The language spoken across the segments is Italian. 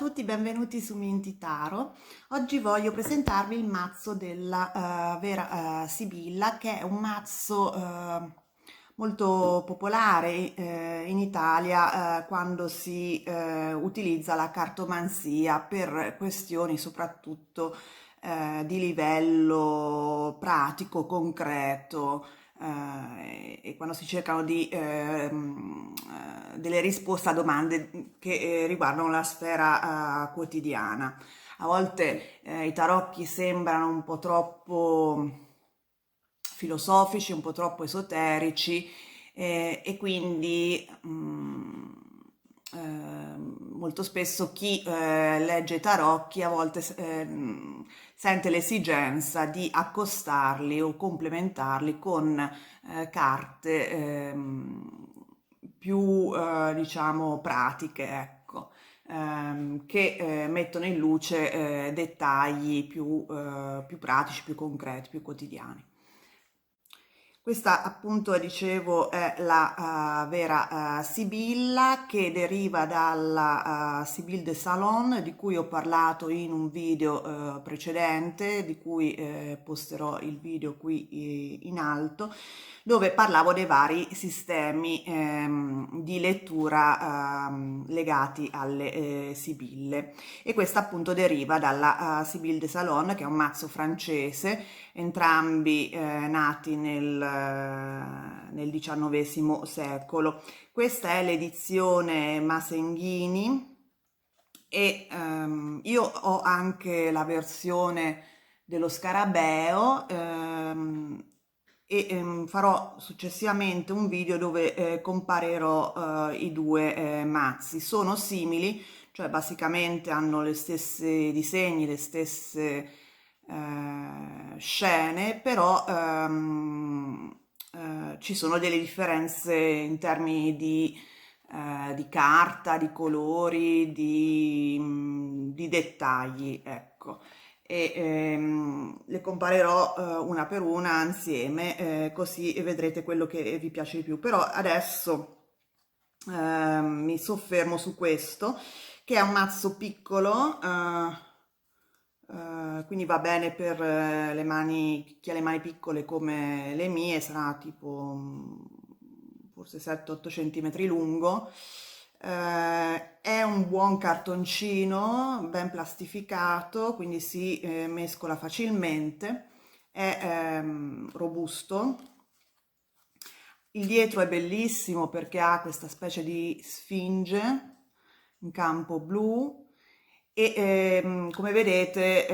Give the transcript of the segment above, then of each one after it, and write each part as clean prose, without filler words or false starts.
tutti, benvenuti su Minty Tarot. Oggi voglio presentarvi il mazzo della Vera Sibilla, che è un mazzo molto popolare in Italia quando si utilizza la cartomanzia per questioni soprattutto di livello pratico, concreto, e quando si cercano delle risposte a domande che riguardano la sfera quotidiana. A volte i tarocchi sembrano un po' troppo filosofici, un po' troppo esoterici e quindi molto spesso chi legge i tarocchi a volte sente l'esigenza di accostarli o complementarli con carte più diciamo pratiche, ecco, che mettono in luce dettagli più pratici, più concreti, più quotidiani. Questa appunto, dicevo, è la vera Sibilla, che deriva dalla Sibylle de Salon, di cui ho parlato in un video precedente, di cui posterò il video qui in alto, dove parlavo dei vari sistemi di lettura legati alle Sibille. E questa appunto deriva dalla Sibylle de Salon, che è un mazzo francese, entrambi nati nel XIX secolo. Questa è l'edizione Masenghini e io ho anche la versione dello Scarabeo e farò successivamente un video dove comparirò i due mazzi. Sono simili, cioè basicamente hanno le stesse disegni, le stesse scene, però ci sono delle differenze in termini di carta, di colori, di dettagli, ecco. E le comparerò una per una insieme, così vedrete quello che vi piace di più. Però adesso mi soffermo su questo, che è un mazzo piccolo, quindi va bene per le mani, chi ha le mani piccole come le mie, sarà tipo forse 7-8 cm lungo. È un buon cartoncino, ben plastificato, quindi si mescola facilmente, è robusto. Il dietro è bellissimo perché ha questa specie di sfinge in campo blu e come vedete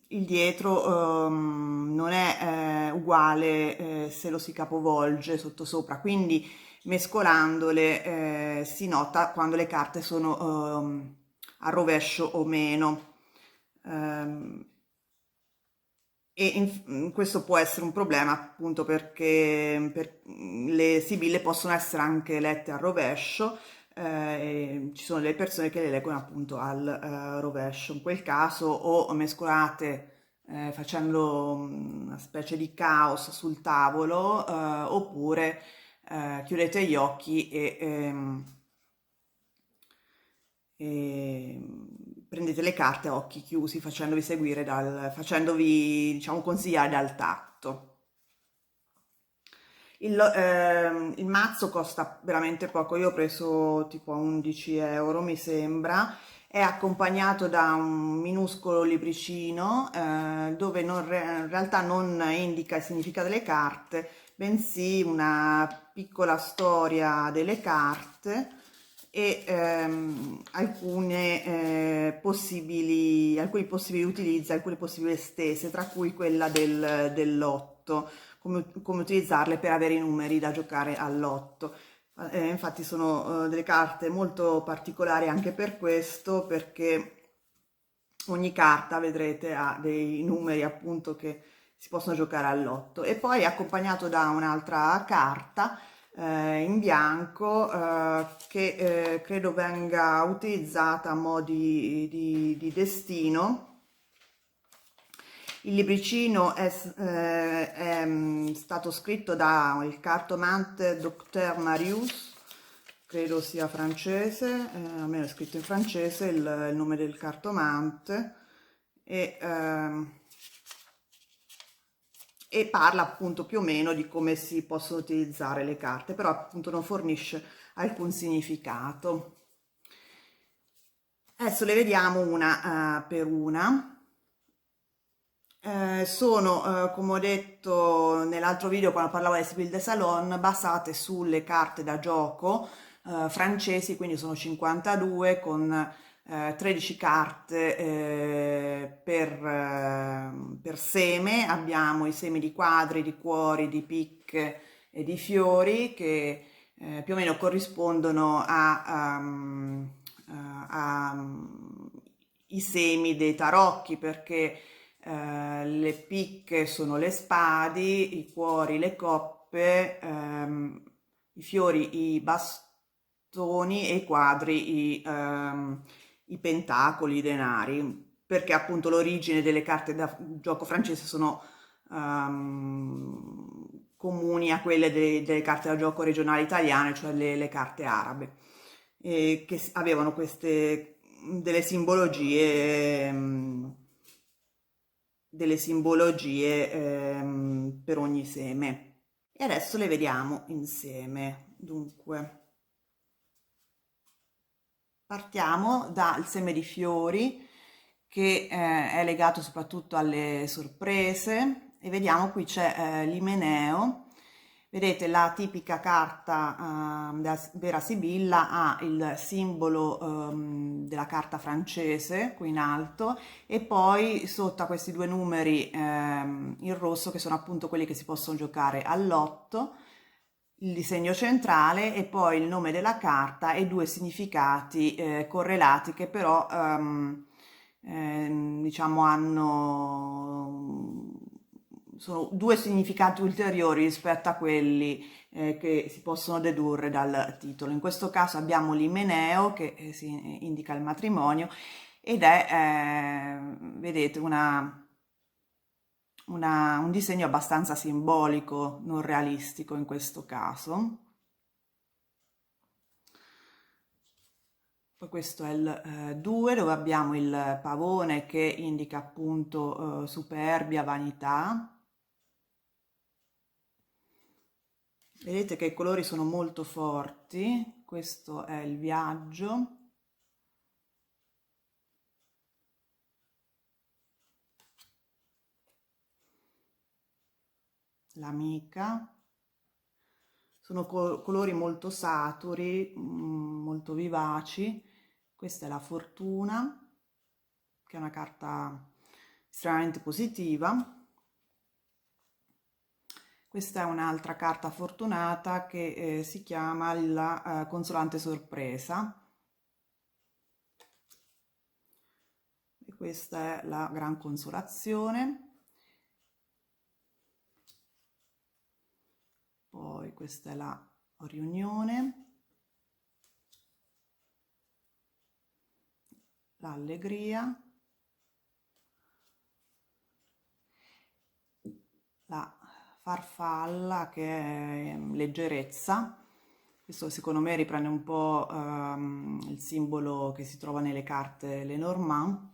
il dietro non è uguale se lo si capovolge sottosopra, quindi mescolandole si nota quando le carte sono a rovescio o meno. Ehm, questo può essere un problema appunto perché le sibille possono essere anche lette al rovescio, e ci sono delle persone che le leggono appunto al rovescio. In quel caso o mescolate facendo una specie di caos sul tavolo, oppure chiudete gli occhi e prendete le carte a occhi chiusi facendovi diciamo consigliare dal tatto. Il mazzo costa veramente poco, io ho preso tipo a 11 euro mi sembra, è accompagnato da un minuscolo libricino dove in realtà non indica il significato delle carte, bensì una piccola storia delle carte e alcuni possibili utilizzi, alcune possibili estese, tra cui quella dell'otto, come utilizzarle per avere i numeri da giocare all'otto. Infatti sono delle carte molto particolari anche per questo, perché ogni carta, vedrete, ha dei numeri appunto che si possono giocare all'otto. E poi è accompagnato da un'altra carta in bianco che credo venga utilizzata a mo' di destino. Il libricino è stato scritto da il cartomante Dr. Marius credo sia francese, almeno è scritto in francese il nome del cartomante, e, e parla appunto più o meno di come si possono utilizzare le carte, però appunto non fornisce alcun significato. Adesso le vediamo una per una. Sono, come ho detto nell'altro video quando parlavo del Sibyl de Salon, basate sulle carte da gioco francesi, quindi sono 52 con 13 carte per seme. Abbiamo i semi di quadri, di cuori, di picche e di fiori che più o meno corrispondono i semi dei tarocchi, perché le picche sono le spadi, i cuori le coppe, i fiori i bastoni e i quadri i pentacoli, i denari, perché appunto l'origine delle carte da gioco francese sono comuni a quelle delle carte da gioco regionali italiane, cioè le carte arabe, che avevano queste delle simbologie per ogni seme. E adesso le vediamo insieme. Dunque, partiamo dal seme di fiori, che è legato soprattutto alle sorprese, e vediamo qui c'è l'Imeneo. Vedete la tipica carta della vera Sibilla ha il simbolo della carta francese qui in alto, e poi sotto a questi due numeri in rosso, che sono appunto quelli che si possono giocare all'otto, il disegno centrale e poi il nome della carta e due significati correlati, che però diciamo sono due significati ulteriori rispetto a quelli che si possono dedurre dal titolo. In questo caso abbiamo l'Imeneo, che si indica il matrimonio, ed è, vedete, un disegno abbastanza simbolico, non realistico in questo caso. Poi questo è il 2, dove abbiamo il pavone che indica appunto superbia, vanità. Vedete che i colori sono molto forti. Questo è il viaggio. L'amica. Sono colori molto saturi, molto vivaci. Questa è la fortuna, che è una carta estremamente positiva. Questa è un'altra carta fortunata che si chiama la consolante sorpresa. E questa è la gran consolazione. Poi questa è la riunione, l'allegria, la farfalla, che è leggerezza. Questo secondo me riprende un po' il simbolo che si trova nelle carte Lenormand.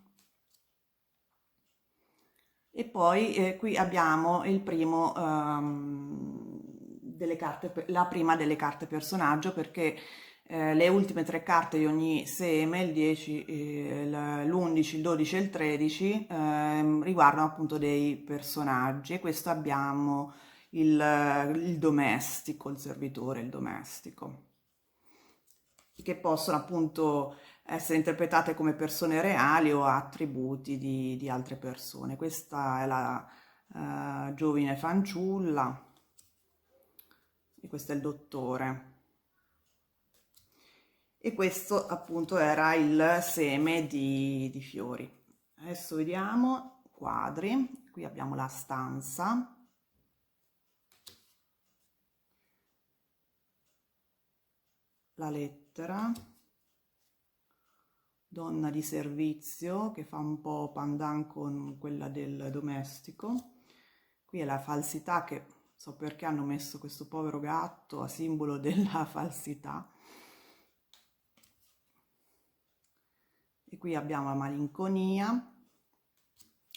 E poi qui abbiamo il primo delle carte, la prima delle carte personaggio, perché le ultime tre carte di ogni seme, il 10, l'11, il 12 e il 13, riguardano appunto dei personaggi. E questo abbiamo il domestico, il servitore, il domestico, che possono appunto essere interpretate come persone reali o attributi di altre persone. Questa è la giovine fanciulla e questo è il dottore. E questo appunto era il seme di fiori. Adesso vediamo quadri. Qui abbiamo la stanza. La lettera. Donna di servizio, che fa un po' pandan con quella del domestico. Qui è la falsità, che so perché hanno messo questo povero gatto a simbolo della falsità. e qui abbiamo la malinconia.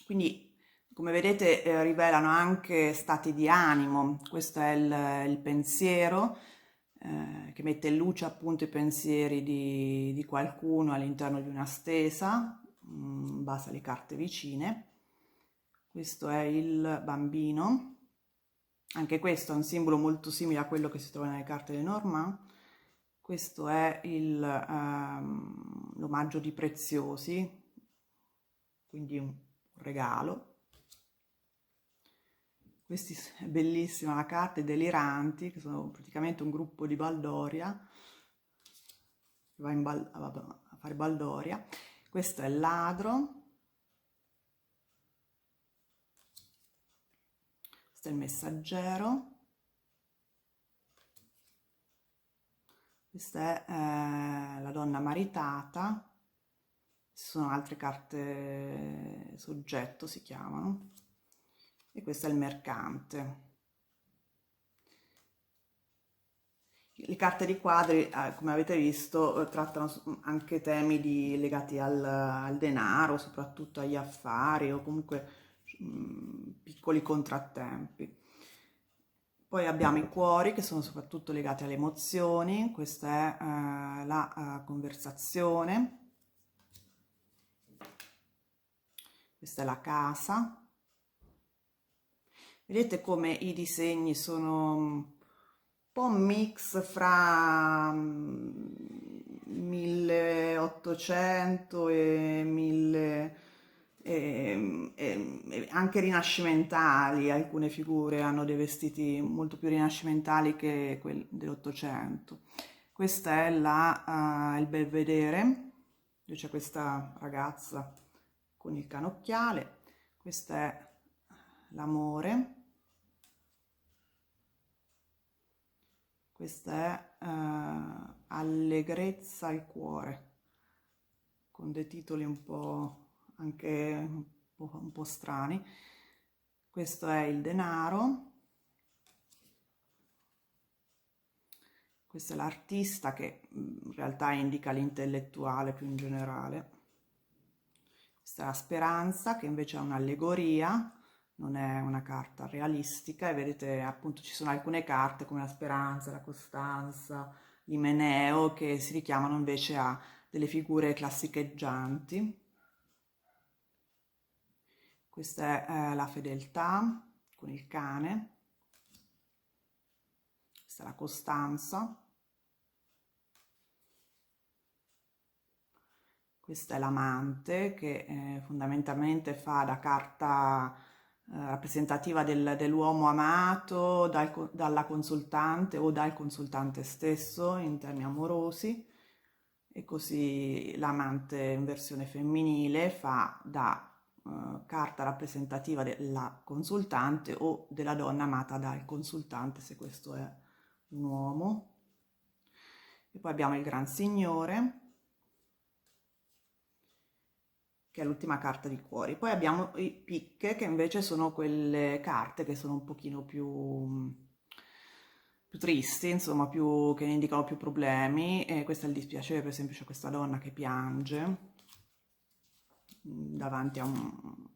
Quindi, come vedete, rivelano anche stati di animo. Questo è il pensiero, che mette in luce appunto i pensieri di qualcuno all'interno di una stesa, in base alle carte vicine. Questo è il bambino. Anche questo è un simbolo molto simile a quello che si trova nelle carte di Lenormand. Questo è l'omaggio di preziosi, quindi un regalo. Questa è bellissima la carta, i deliranti, che sono praticamente un gruppo di baldoria, che va a fare baldoria. Questo è il ladro. Questo è il messaggero. Questa è la donna maritata. Ci sono altre carte soggetto, si chiamano. E questo è il mercante. Le carte di quadri, come avete visto, trattano anche temi legati al denaro, soprattutto agli affari o comunque piccoli contrattempi. Poi abbiamo i cuori che sono soprattutto legati alle emozioni, questa è la conversazione, questa è la casa. Vedete come i disegni sono un po' un mix fra 1800 e 1000 e anche rinascimentali. Alcune figure hanno dei vestiti molto più rinascimentali che quelli dell'Ottocento. Questo è il belvedere, dove c'è questa ragazza con il canocchiale. Questo è l'amore. Questa è Allegrezza al cuore, con dei titoli un po' anche un po' strani. Questo è il denaro. Questo è l'artista, che in realtà indica l'intellettuale più in generale. Questa è la speranza, che invece è un'allegoria, non è una carta realistica, e vedete appunto ci sono alcune carte come la speranza, la costanza, l'Imeneo, che si richiamano invece a delle figure classicheggianti. Questa è la fedeltà con il cane. Questa è la costanza. Questa è l'amante, che fondamentalmente fa da carta rappresentativa dell'uomo amato dalla consultante o dal consultante stesso in termini amorosi, e così l'amante in versione femminile fa da carta rappresentativa della consultante o della donna amata dal consultante, se questo è un uomo. E poi abbiamo il Gran Signore, che è l'ultima carta di cuori. Poi abbiamo i picche, che invece sono quelle carte che sono un pochino più tristi, insomma, che indicano più problemi. E questo è il dispiacere. Per esempio c'è questa donna che piange davanti a un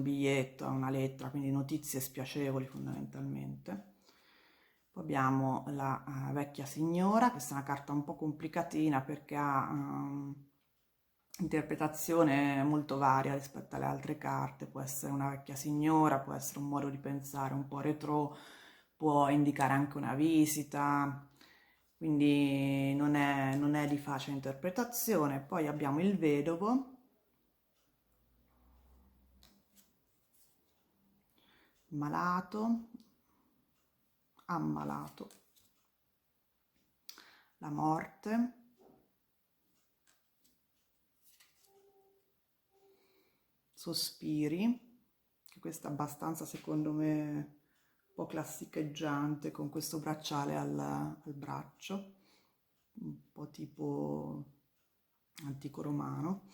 biglietto, a una lettera, quindi notizie spiacevoli fondamentalmente. Poi abbiamo la vecchia signora. Questa è una carta un po' complicatina perché ha interpretazione molto varia rispetto alle altre carte. Può essere una vecchia signora, può essere un modo di pensare un po' retro, può indicare anche una visita, quindi non è di facile interpretazione. Poi abbiamo il vedovo, malato, ammalato, la morte, sospiri, che questa è abbastanza, secondo me, un po' classicheggiante, con questo bracciale al braccio, un po' tipo antico romano.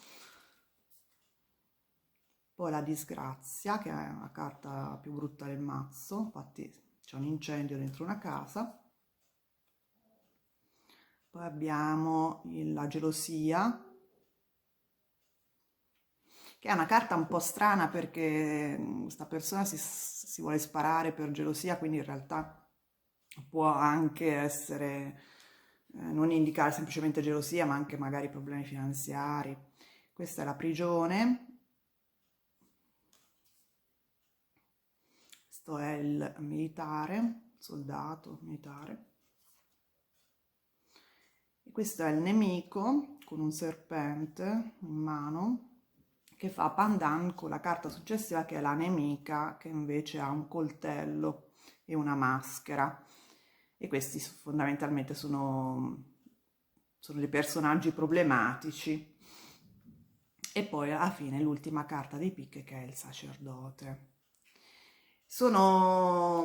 Poi la disgrazia, che è la carta più brutta del mazzo, infatti c'è un incendio dentro una casa. Poi abbiamo la gelosia, che è una carta un po' strana perché questa persona si vuole sparare per gelosia, quindi in realtà può anche essere, non indicare semplicemente gelosia, ma anche magari problemi finanziari. Questa è la prigione, questo è il militare, soldato militare. E questo è il nemico con un serpente in mano che fa pandan con la carta successiva che è la nemica che invece ha un coltello e una maschera. E questi fondamentalmente sono dei personaggi problematici. E poi alla fine l'ultima carta di picche che è il sacerdote. Sono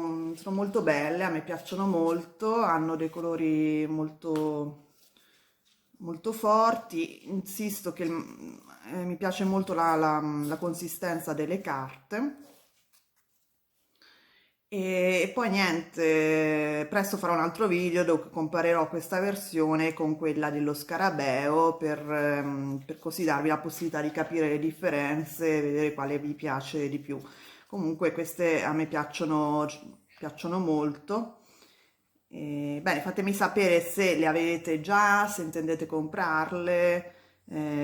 molto belle, a me piacciono molto, hanno dei colori molto forti. Insisto che mi piace molto la consistenza delle carte. E poi niente, presto farò un altro video dove comparerò questa versione con quella dello scarabeo per così darvi la possibilità di capire le differenze e vedere quale vi piace di più. Comunque queste a me piacciono molto. Bene, fatemi sapere se le avete già, se intendete comprarle,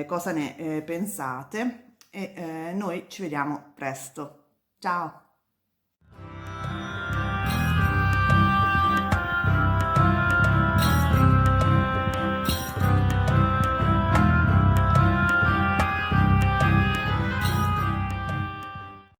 cosa ne pensate e noi ci vediamo presto. Ciao!